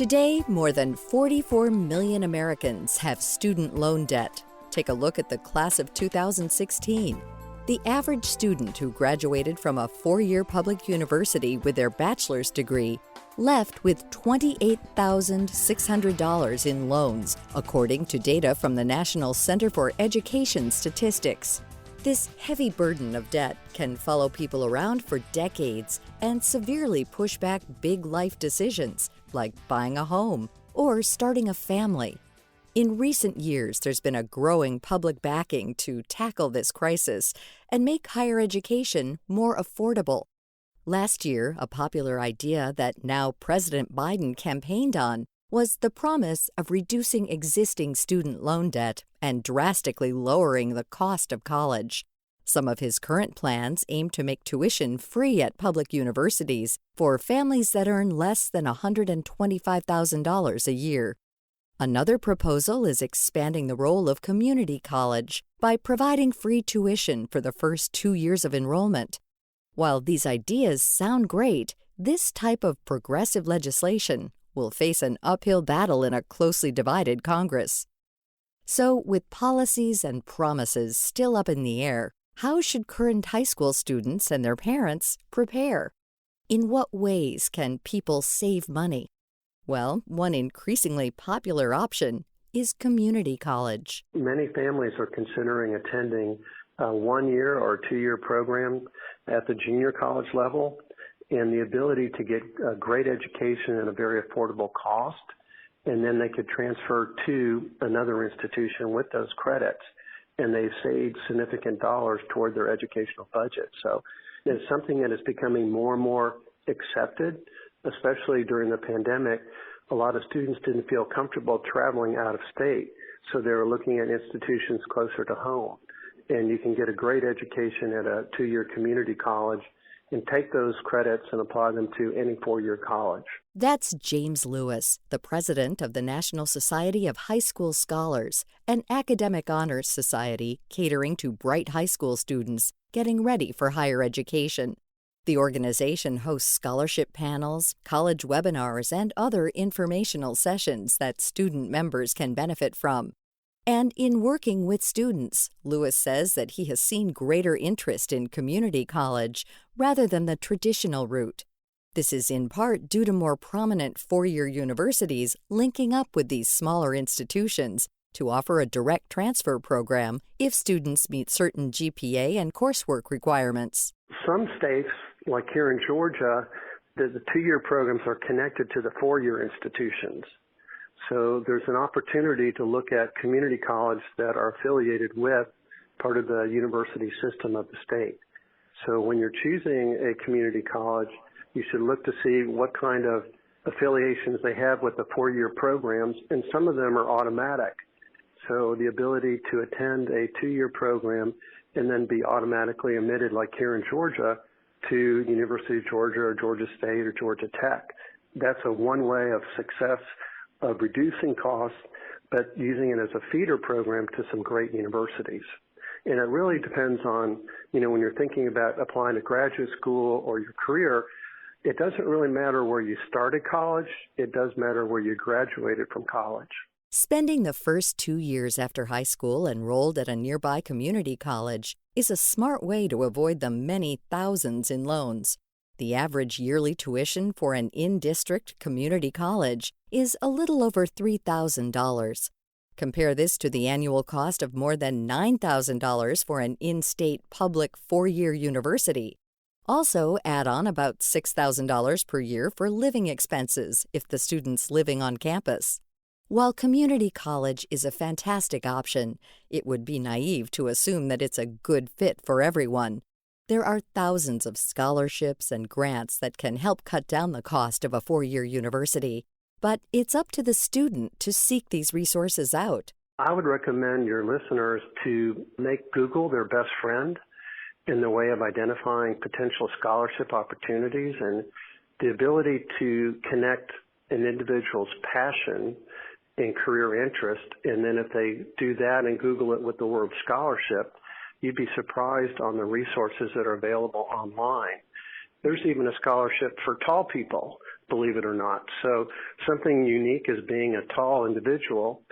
Today, more than 44 million Americans have student loan debt. Take a look at the class of 2016. The average student who graduated from a four-year public university with their bachelor's degree left with $28,600 in loans, according to data from the National Center for Education Statistics. This heavy burden of debt can follow people around for decades and severely push back big life decisions, like buying a home or starting a family. In recent years, there's been a growing public backing to tackle this crisis and make higher education more affordable. Last year, a popular idea that now President Biden campaigned on was the promise of reducing existing student loan debt and drastically lowering the cost of college. Some of his current plans aim to make tuition free at public universities for families that earn less than $125,000 a year. Another proposal is expanding the role of community college by providing free tuition for the first 2 years of enrollment. While these ideas sound great, this type of progressive legislation will face an uphill battle in a closely divided Congress. So, with policies and promises still up in the air, how should current high school students and their parents prepare? In what ways can people save money? Well, one increasingly popular option is community college. Many families are considering attending a 1-year or 2-year program at the junior college level, and the ability to get a great education at a very affordable cost, and then they could transfer to another institution with those credits, and they've saved significant dollars toward their educational budget. So it's something that is becoming more and more accepted, especially during the pandemic. A lot of students didn't feel comfortable traveling out of state, so they were looking at institutions closer to home. And you can get a great education at a 2-year community college and take those credits and apply them to any 4-year college. That's James Lewis, the president of the National Society of High School Scholars, an academic honors society catering to bright high school students getting ready for higher education. The organization hosts scholarship panels, college webinars, and other informational sessions that student members can benefit from. And in working with students, Lewis says that he has seen greater interest in community college rather than the traditional route. This is in part due to more prominent 4-year universities linking up with these smaller institutions to offer a direct transfer program if students meet certain GPA and coursework requirements. Some states, like here in Georgia, the 2-year programs are connected to the 4-year institutions. So there's an opportunity to look at community colleges that are affiliated with part of the university system of the state. So when you're choosing a community college, you should look to see what kind of affiliations they have with the 4-year programs, and some of them are automatic. So the ability to attend a 2-year program and then be automatically admitted, like here in Georgia, to the University of Georgia or Georgia State or Georgia Tech. That's one way of success of reducing costs, but using it as a feeder program to some great universities. And it really depends on, when you're thinking about applying to graduate school or your career, it doesn't really matter where you started college. It does matter where you graduated from college. Spending the first 2 years after high school enrolled at a nearby community college is a smart way to avoid the many thousands in loans. The average yearly tuition for an in-district community college is a little over $3,000. Compare this to the annual cost of more than $9,000 for an in-state public 4-year university. Also, add on about $6,000 per year for living expenses if the student's living on campus. While community college is a fantastic option, it would be naive to assume that it's a good fit for everyone. There are thousands of scholarships and grants that can help cut down the cost of a 4-year university, but it's up to the student to seek these resources out. I would recommend your listeners to make Google their best friend in the way of identifying potential scholarship opportunities, and the ability to connect an individual's passion and career interest, and then if they do that and Google it with the word scholarship, you'd be surprised on the resources that are available online. There's even a scholarship for tall people, believe it or not. So something unique as being a tall individual.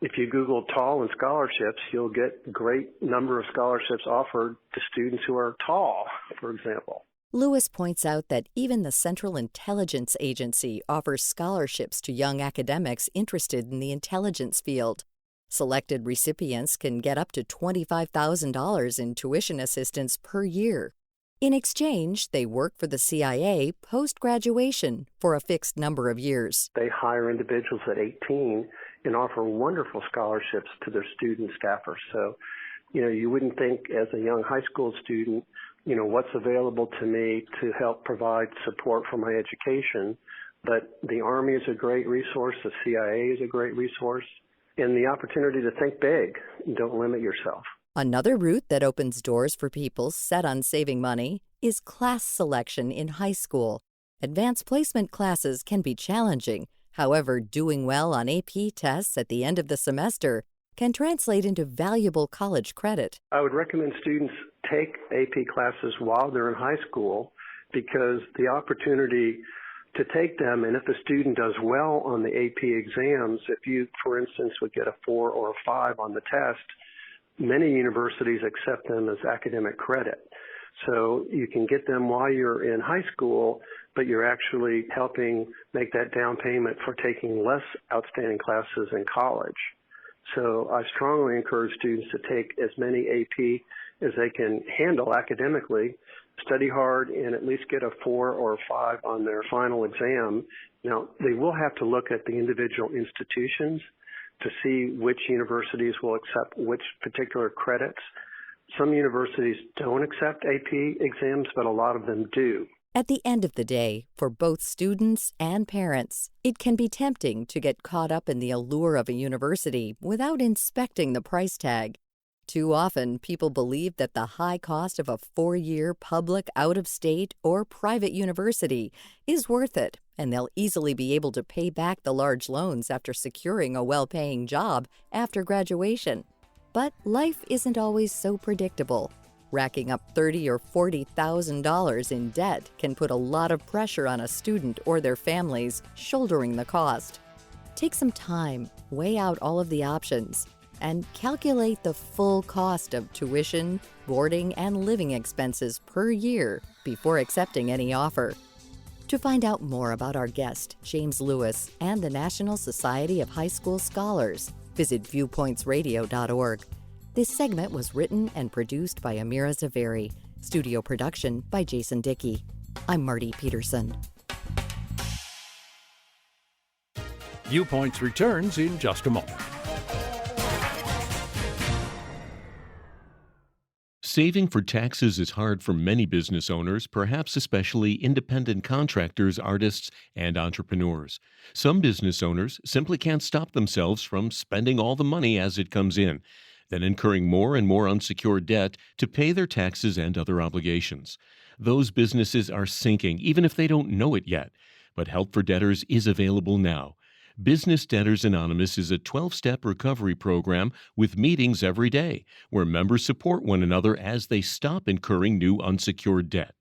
If you Google tall and scholarships, you'll get a great number of scholarships offered to students who are tall, for example. Lewis points out that even the Central Intelligence Agency offers scholarships to young academics interested in the intelligence field. Selected recipients can get up to $25,000 in tuition assistance per year. In exchange, they work for the CIA post-graduation for a fixed number of years. They hire individuals at 18 and offer wonderful scholarships to their student staffers. So, you wouldn't think as a young high school student, what's available to me to help provide support for my education. But the Army is a great resource. The CIA is a great resource. And the opportunity to think big. Don't limit yourself. Another route that opens doors for people set on saving money is class selection in high school. Advanced placement classes can be challenging. However, doing well on AP tests at the end of the semester can translate into valuable college credit. I would recommend students take AP classes while they're in high school because the opportunity to take them, and if a student does well on the AP exams, if you, for instance, would get a 4 or a 5 on the test, many universities accept them as academic credit. So you can get them while you're in high school, but you're actually helping make that down payment for taking less outstanding classes in college. So I strongly encourage students to take as many AP as they can handle academically, study hard, and at least get a 4 or a 5 on their final exam. Now, they will have to look at the individual institutions to see which universities will accept which particular credits. Some universities don't accept AP exams, but a lot of them do. At the end of the day, for both students and parents, it can be tempting to get caught up in the allure of a university without inspecting the price tag. Too often, people believe that the high cost of a 4-year public, out-of-state, or private university is worth it, and they'll easily be able to pay back the large loans after securing a well-paying job after graduation. But life isn't always so predictable. Racking up $30,000 or $40,000 in debt can put a lot of pressure on a student or their families shouldering the cost. Take some time, weigh out all of the options, and calculate the full cost of tuition, boarding, and living expenses per year before accepting any offer. To find out more about our guest, James Lewis, and the National Society of High School Scholars, visit viewpointsradio.org. This segment was written and produced by Amira Zaveri. Studio production by Jason Dickey. I'm Marty Peterson. Viewpoints returns in just a moment. Saving for taxes is hard for many business owners, perhaps especially independent contractors, artists, and entrepreneurs. Some business owners simply can't stop themselves from spending all the money as it comes in, then incurring more and more unsecured debt to pay their taxes and other obligations. Those businesses are sinking, even if they don't know it yet. But Help for Debtors is available now. Business Debtors Anonymous is a 12-step recovery program with meetings every day, where members support one another as they stop incurring new unsecured debt.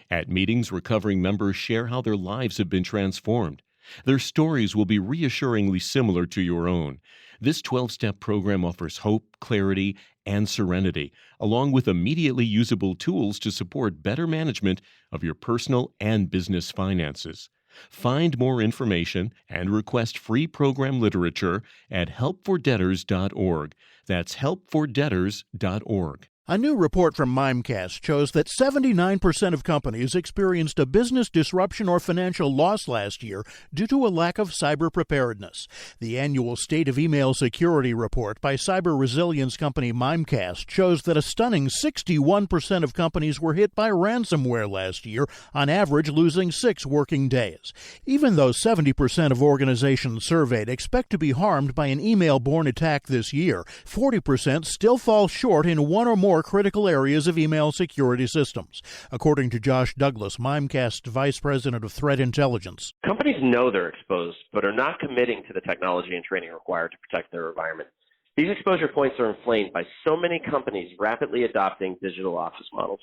At meetings, recovering members share how their lives have been transformed. Their stories will be reassuringly similar to your own. This 12-step program offers hope, clarity, and serenity, along with immediately usable tools to support better management of your personal and business finances. Find more information and request free program literature at helpfordebtors.org. That's helpfordebtors.org. A new report from Mimecast shows that 79% of companies experienced a business disruption or financial loss last year due to a lack of cyber preparedness. The annual State of Email Security report by cyber resilience company Mimecast shows that a stunning 61% of companies were hit by ransomware last year, on average losing 6 working days. Even though 70% of organizations surveyed expect to be harmed by an email-borne attack this year, 40% still fall short in one or more critical areas of email security systems, according to Josh Douglas, Mimecast's Vice President of Threat Intelligence. Companies know they're exposed, but are not committing to the technology and training required to protect their environment. These exposure points are inflamed by so many companies rapidly adopting digital office models.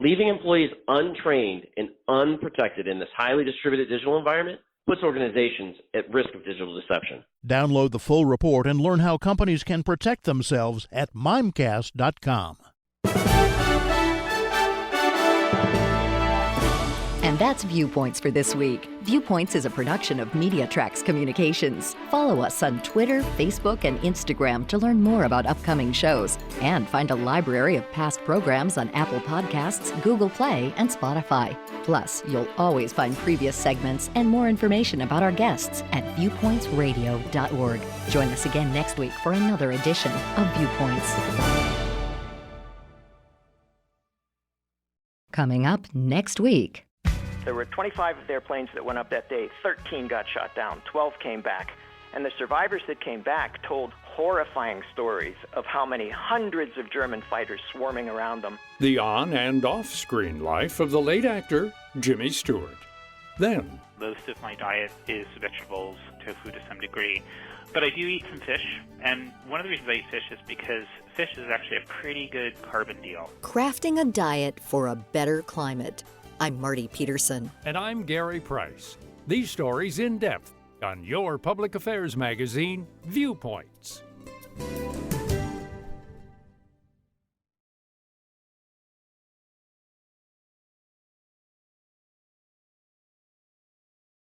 Leaving employees untrained and unprotected in this highly distributed digital environment puts organizations at risk of digital deception. Download the full report and learn how companies can protect themselves at mimecast.com. And that's Viewpoints for this week. Viewpoints is a production of MediaTrax Communications. Follow us on Twitter, Facebook, and Instagram to learn more about upcoming shows. And find a library of past programs on Apple Podcasts, Google Play, and Spotify. Plus, you'll always find previous segments and more information about our guests at viewpointsradio.org. Join us again next week for another edition of Viewpoints. Coming up next week. There were 25 of their planes that went up that day. 13 got shot down. 12 came back. And the survivors that came back told horrifying stories of how many hundreds of German fighters swarming around them. The on- and off-screen life of the late actor Jimmy Stewart. Then, most of my diet is vegetables, tofu to some degree, but I do eat some fish. And one of the reasons I eat fish is because fish is actually a pretty good carbon deal. Crafting a diet for a better climate. I'm Marty Peterson. and I'm Gary Price. These stories in depth on your public affairs magazine, Viewpoints.